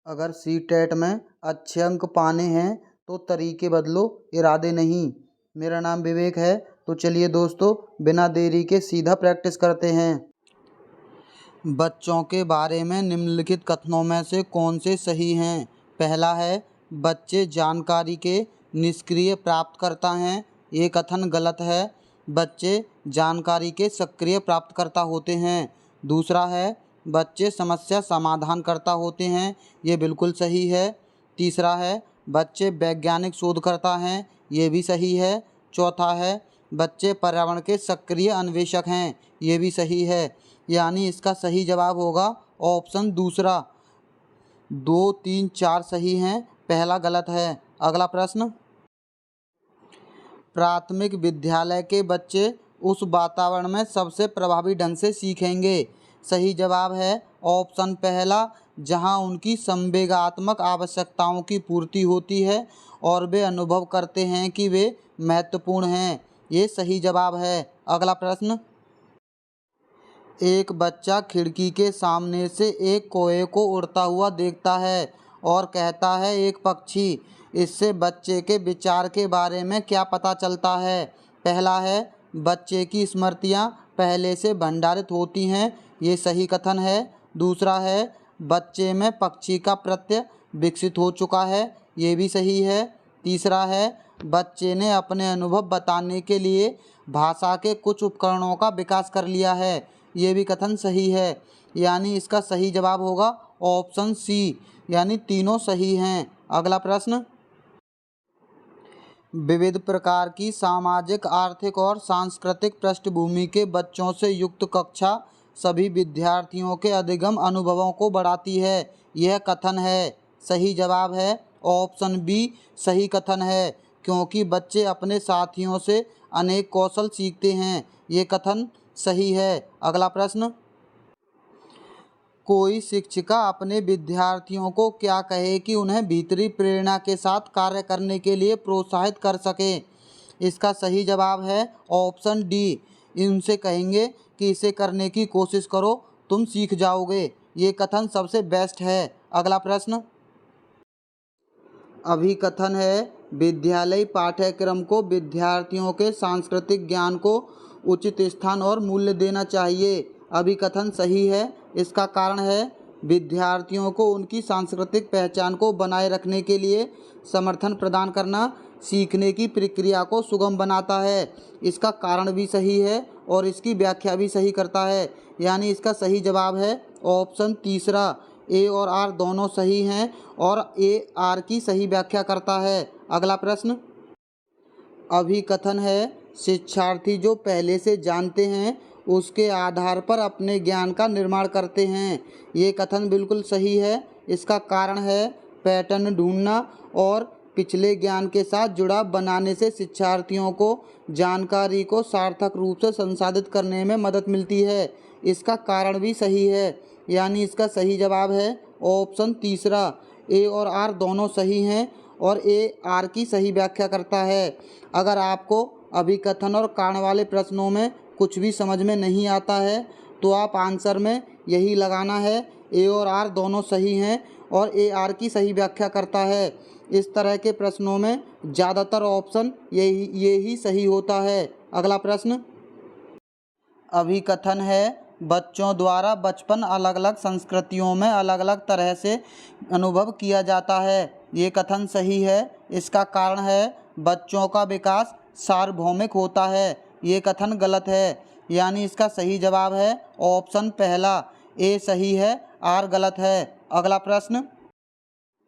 अगर सीटेट में अच्छे अंक पाने हैं तो तरीके बदलो, इरादे नहीं। मेरा नाम विवेक है। तो चलिए दोस्तों, बिना देरी के सीधा प्रैक्टिस करते हैं। बच्चों के बारे में निम्नलिखित कथनों में से कौन से सही हैं? पहला है, बच्चे जानकारी के निष्क्रिय प्राप्तकर्ता हैं। ये कथन गलत है। बच्चे जानकारी के सक्रिय प्राप्तकर्ता होते हैं। दूसरा है, बच्चे समस्या समाधानकर्ता होते हैं। ये बिल्कुल सही है। तीसरा है, बच्चे वैज्ञानिक शोधकर्ता हैं। ये भी सही है। चौथा है, बच्चे पर्यावरण के सक्रिय अन्वेषक हैं। ये भी सही है। यानी इसका सही जवाब होगा ऑप्शन दूसरा। 2, 3, 4 सही हैं, पहला गलत है। अगला प्रश्न, प्राथमिक विद्यालय के बच्चे उस वातावरण में सबसे प्रभावी ढंग से सीखेंगे। सही जवाब है ऑप्शन पहला, जहां उनकी संवेगात्मक आवश्यकताओं की पूर्ति होती है और वे अनुभव करते हैं कि वे महत्वपूर्ण हैं। ये सही जवाब है। अगला प्रश्न, एक बच्चा खिड़की के सामने से एक कौवे को उड़ता हुआ देखता है और कहता है एक पक्षी। इससे बच्चे के विचार के बारे में क्या पता चलता है? पहला है, बच्चे की स्मृतियाँ पहले से भंडारित होती हैं। ये सही कथन है। दूसरा है, बच्चे में पक्षी का प्रत्यय विकसित हो चुका है। ये भी सही है। तीसरा है, बच्चे ने अपने अनुभव बताने के लिए भाषा के कुछ उपकरणों का विकास कर लिया है। ये भी कथन सही है। यानी इसका सही जवाब होगा ऑप्शन सी, यानी तीनों सही हैं। अगला प्रश्न, विविध प्रकार की सामाजिक, आर्थिक और सांस्कृतिक पृष्ठभूमि के बच्चों से युक्त कक्षा सभी विद्यार्थियों के अधिगम अनुभवों को बढ़ाती है। यह कथन है। सही जवाब है ऑप्शन बी, सही कथन है, क्योंकि बच्चे अपने साथियों से अनेक कौशल सीखते हैं। ये कथन सही है। अगला प्रश्न, कोई शिक्षिका अपने विद्यार्थियों को क्या कहे कि उन्हें भीतरी प्रेरणा के साथ कार्य करने के लिए प्रोत्साहित कर सके? इसका सही जवाब है ऑप्शन डी, उनसे कहेंगे कि इसे करने की कोशिश करो, तुम सीख जाओगे। ये कथन सबसे बेस्ट है। अगला प्रश्न, अभिकथन है, विद्यालय पाठ्यक्रम को विद्यार्थियों के सांस्कृतिक ज्ञान को उचित स्थान और मूल्य देना चाहिए। अभिकथन सही है। इसका कारण है, विद्यार्थियों को उनकी सांस्कृतिक पहचान को बनाए रखने के लिए समर्थन प्रदान करना सीखने की प्रक्रिया को सुगम बनाता है। इसका कारण भी सही है और इसकी व्याख्या भी सही करता है। यानी इसका सही जवाब है ऑप्शन तीसरा। ए और आर दोनों सही हैं और ए आर की सही व्याख्या करता है। अगला प्रश्न, अभिकथन है, शिक्षार्थी जो पहले से जानते हैं उसके आधार पर अपने ज्ञान का निर्माण करते हैं। ये कथन बिल्कुल सही है। इसका कारण है, पैटर्न ढूंढना और पिछले ज्ञान के साथ जुड़ाव बनाने से शिक्षार्थियों को जानकारी को सार्थक रूप से संसाधित करने में मदद मिलती है। इसका कारण भी सही है। यानी इसका सही जवाब है ऑप्शन तीसरा। ए और आर दोनों सही हैं और ए आर की सही व्याख्या करता है। अगर आपको अभिकथन और कारण वाले प्रश्नों में कुछ भी समझ में नहीं आता है तो आप आंसर में यही लगाना है, ए और आर दोनों सही हैं और ए आर की सही व्याख्या करता है। इस तरह के प्रश्नों में ज़्यादातर ऑप्शन यही सही होता है। अगला प्रश्न, अभिकथन है, बच्चों द्वारा बचपन अलग अलग संस्कृतियों में अलग अलग तरह से अनुभव किया जाता है। ये कथन सही है। इसका कारण है, बच्चों का विकास सार्वभौमिक होता है। ये कथन गलत है। यानी इसका सही जवाब है ऑप्शन पहला। ए सही है, आर गलत है। अगला प्रश्न,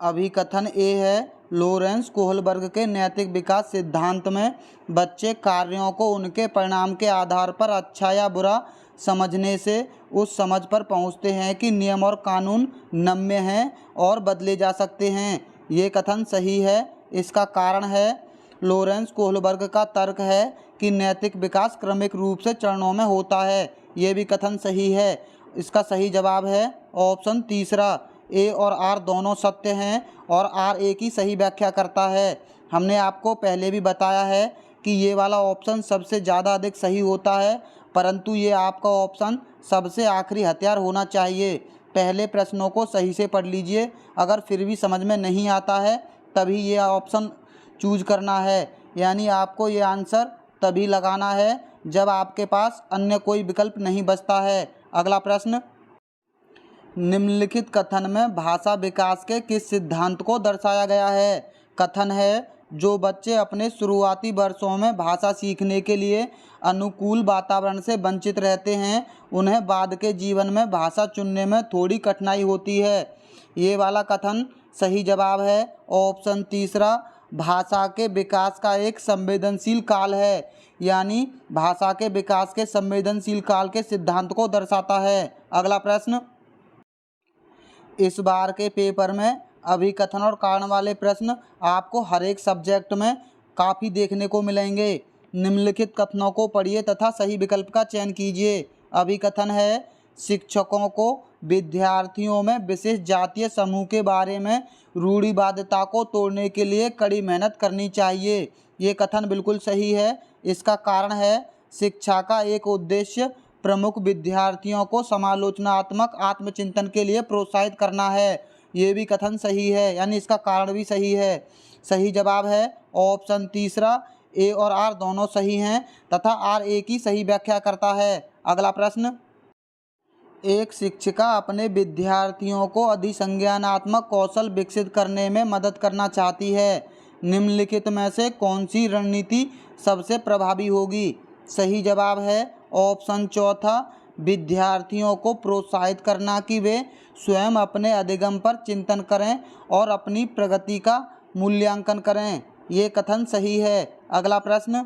अभिकथन ए है, लॉरेंस कोहलबर्ग के नैतिक विकास सिद्धांत में बच्चे कार्यों को उनके परिणाम के आधार पर अच्छा या बुरा समझने से उस समझ पर पहुंचते हैं कि नियम और कानून नम्य हैं और बदले जा सकते हैं। ये कथन सही है। इसका कारण है, लॉरेंस कोहलबर्ग का तर्क है कि नैतिक विकास क्रमिक रूप से चरणों में होता है। ये भी कथन सही है। इसका सही जवाब है ऑप्शन तीसरा। ए और आर दोनों सत्य हैं और आर ए की सही व्याख्या करता है। हमने आपको पहले भी बताया है कि ये वाला ऑप्शन सबसे ज़्यादा अधिक सही होता है, परंतु ये आपका ऑप्शन सबसे आखिरी हथियार होना चाहिए। पहले प्रश्नों को सही से पढ़ लीजिए। अगर फिर भी समझ में नहीं आता है तभी ये ऑप्शन चूज करना है, यानी आपको ये आंसर तभी लगाना है जब आपके पास अन्य कोई विकल्प नहीं बचता है। अगला प्रश्न, निम्नलिखित कथन में भाषा विकास के किस सिद्धांत को दर्शाया गया है? कथन है, जो बच्चे अपने शुरुआती वर्षों में भाषा सीखने के लिए अनुकूल वातावरण से वंचित रहते हैं, उन्हें बाद के जीवन में भाषा चुनने में थोड़ी कठिनाई होती है। ये वाला कथन सही जवाब है ऑप्शन तीसरा, भाषा के विकास का एक संवेदनशील काल है, यानी भाषा के विकास के संवेदनशील काल के सिद्धांत को दर्शाता है। अगला प्रश्न, इस बार के पेपर में अभिकथन और कारण वाले प्रश्न आपको हर एक सब्जेक्ट में काफ़ी देखने को मिलेंगे। निम्नलिखित कथनों को पढ़िए तथा सही विकल्प का चयन कीजिए। अभिकथन है, शिक्षकों को विद्यार्थियों में विशेष जातीय समूह के बारे में रूढ़िवादिता को तोड़ने के लिए कड़ी मेहनत करनी चाहिए। ये कथन बिल्कुल सही है। इसका कारण है, शिक्षा का एक उद्देश्य प्रमुख विद्यार्थियों को समालोचनात्मक आत्मचिंतन के लिए प्रोत्साहित करना है। ये भी कथन सही है, यानी इसका कारण भी सही है। सही जवाब है ऑप्शन तीसरा, ए और आर दोनों सही हैं तथा आर ए की सही व्याख्या करता है। अगला प्रश्न, एक शिक्षिका अपने विद्यार्थियों को अधिसंज्ञानात्मक कौशल विकसित करने में मदद करना चाहती है। निम्नलिखित में से कौन सी रणनीति सबसे प्रभावी होगी? सही जवाब है ऑप्शन चौथा, विद्यार्थियों को प्रोत्साहित करना कि वे स्वयं अपने अधिगम पर चिंतन करें और अपनी प्रगति का मूल्यांकन करें। ये कथन सही है। अगला प्रश्न,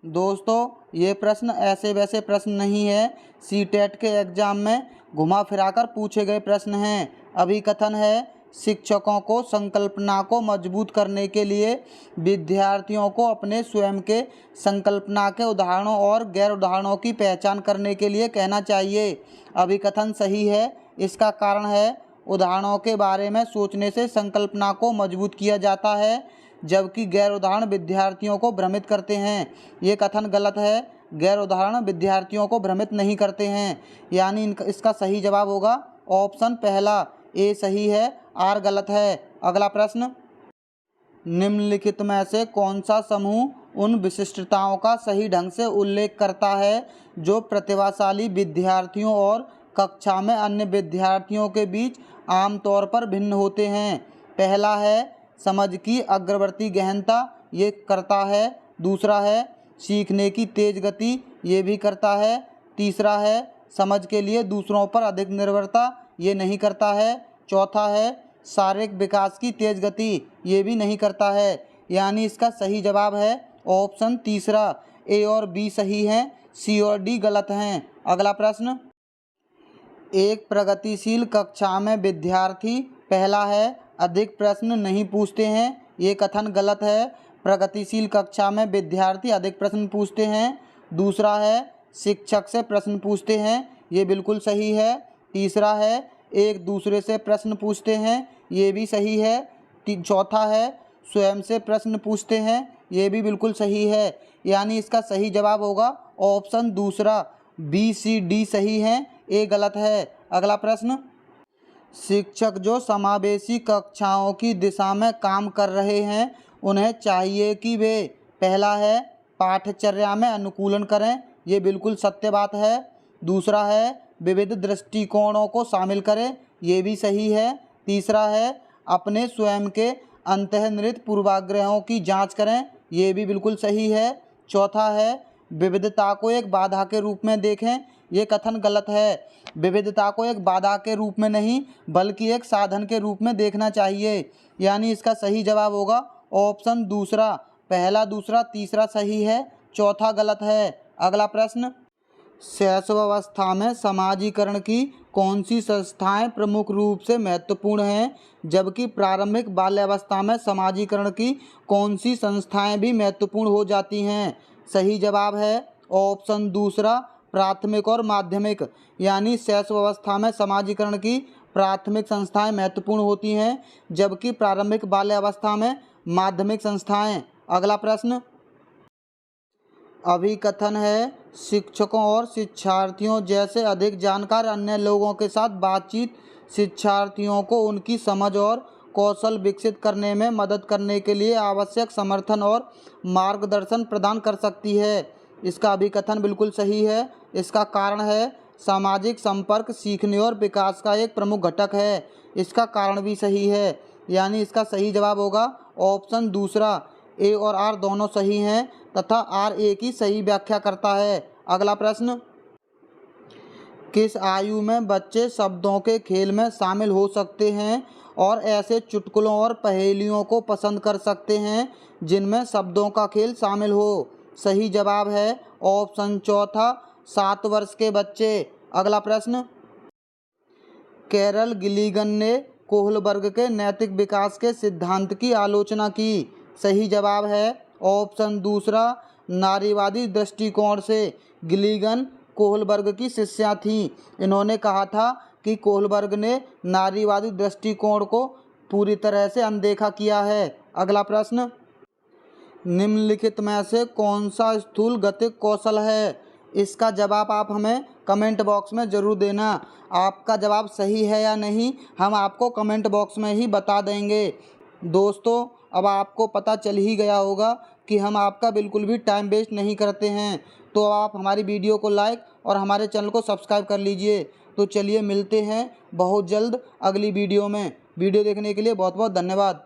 दोस्तों ये प्रश्न ऐसे वैसे प्रश्न नहीं है, सीटेट के एग्जाम में घुमा फिराकर पूछे गए प्रश्न हैं। अभिकथन है, शिक्षकों को संकल्पना को मजबूत करने के लिए विद्यार्थियों को अपने स्वयं के संकल्पना के उदाहरणों और गैर उदाहरणों की पहचान करने के लिए कहना चाहिए। अभिकथन सही है। इसका कारण है, उदाहरणों के बारे में सोचने से संकल्पना को मजबूत किया जाता है, जबकि गैर उदाहरण विद्यार्थियों को भ्रमित करते हैं। ये कथन गलत है। गैर उदाहरण विद्यार्थियों को भ्रमित नहीं करते हैं, यानी इसका सही जवाब होगा ऑप्शन पहला, ए सही है, आर गलत है। अगला प्रश्न, निम्नलिखित में से कौन सा समूह उन विशिष्टताओं का सही ढंग से उल्लेख करता है जो प्रतिभाशाली विद्यार्थियों और कक्षा में अन्य विद्यार्थियों के बीच आमतौर पर भिन्न होते हैं? पहला है, समझ की अग्रवर्ती गहनता, ये करता है। दूसरा है, सीखने की तेज गति, ये भी करता है। तीसरा है, समझ के लिए दूसरों पर अधिक निर्भरता, ये नहीं करता है। चौथा है, शारीरिक विकास की तेज गति, ये भी नहीं करता है, यानी इसका सही जवाब है ऑप्शन तीसरा। ए और बी सही हैं, सी और डी गलत हैं। अगला प्रश्न, एक प्रगतिशील कक्षा में विद्यार्थी, पहला है, अधिक प्रश्न नहीं पूछते हैं, ये कथन गलत है। प्रगतिशील कक्षा में विद्यार्थी अधिक प्रश्न पूछते हैं। दूसरा है, शिक्षक से प्रश्न पूछते हैं, ये बिल्कुल सही है। तीसरा है, एक दूसरे से प्रश्न पूछते हैं, ये भी सही है। चौथा है, स्वयं से प्रश्न पूछते हैं, ये भी बिल्कुल सही है, यानी इसका सही जवाब होगा ऑप्शन दूसरा, बी सी डी सही हैं, ए गलत है। अगला प्रश्न, शिक्षक जो समावेशी कक्षाओं की दिशा में काम कर रहे हैं, उन्हें चाहिए कि वे, पहला है, पाठ्यचर्या में अनुकूलन करें, ये बिल्कुल सत्य बात है। दूसरा है, विविध दृष्टिकोणों को शामिल करें, ये भी सही है। तीसरा है, अपने स्वयं के अंतर्निहित पूर्वाग्रहों की जांच करें, ये भी बिल्कुल सही है। चौथा है, विविधता को एक बाधा के रूप में देखें, ये कथन गलत है। विविधता को एक बाधा के रूप में नहीं बल्कि एक साधन के रूप में देखना चाहिए, यानी इसका सही जवाब होगा ऑप्शन दूसरा, पहला दूसरा तीसरा सही है, चौथा गलत है। अगला प्रश्न, शैशवावस्था में समाजीकरण की कौन सी संस्थाएं प्रमुख रूप से महत्वपूर्ण हैं, जबकि प्रारंभिक बाल्यावस्था में समाजीकरण की कौन सी संस्थाएं भी महत्वपूर्ण हो जाती हैं? सही जवाब है ऑप्शन दूसरा, प्राथमिक और माध्यमिक, यानी शैशवावस्था में समाजीकरण की प्राथमिक संस्थाएं महत्वपूर्ण होती हैं, जबकि प्रारंभिक बाल्यावस्था में माध्यमिक संस्थाएं। अगला प्रश्न, अभिकथन है शिक्षकों और शिक्षार्थियों जैसे अधिक जानकार अन्य लोगों के साथ बातचीत शिक्षार्थियों को उनकी समझ और कौशल विकसित करने में मदद करने के लिए आवश्यक समर्थन और मार्गदर्शन प्रदान कर सकती है। इसका अभिकथन बिल्कुल सही है। इसका कारण है सामाजिक संपर्क सीखने और विकास का एक प्रमुख घटक है। इसका कारण भी सही है, यानी इसका सही जवाब होगा ऑप्शन दूसरा। ए और आर दोनों सही हैं तथा आर ए की सही व्याख्या करता है। अगला प्रश्न, किस आयु में बच्चे शब्दों के खेल में शामिल हो सकते हैं और ऐसे चुटकुलों और पहेलियों को पसंद कर सकते हैं जिनमें शब्दों का खेल शामिल हो? सही जवाब है ऑप्शन चौथा, 7 वर्ष के बच्चे। अगला प्रश्न, कैरल गिलिगन ने कोहलबर्ग के नैतिक विकास के सिद्धांत की आलोचना की। सही जवाब है ऑप्शन दूसरा, नारीवादी दृष्टिकोण से। गिलिगन कोहलबर्ग की शिष्या थीं। इन्होंने कहा था कि कोहलबर्ग ने नारीवादी दृष्टिकोण को पूरी तरह से अनदेखा किया है। अगला प्रश्न, निम्नलिखित में से कौन सा स्थूल गतिक कौशल है? इसका जवाब आप हमें कमेंट बॉक्स में ज़रूर देना। आपका जवाब सही है या नहीं हम आपको कमेंट बॉक्स में ही बता देंगे। दोस्तों, अब आपको पता चल ही गया होगा कि हम आपका बिल्कुल भी टाइम वेस्ट नहीं करते हैं, तो आप हमारी वीडियो को लाइक और हमारे चैनल को सब्सक्राइब कर लीजिए। तो चलिए मिलते हैं बहुत जल्द अगली वीडियो में। वीडियो देखने के लिए बहुत बहुत धन्यवाद।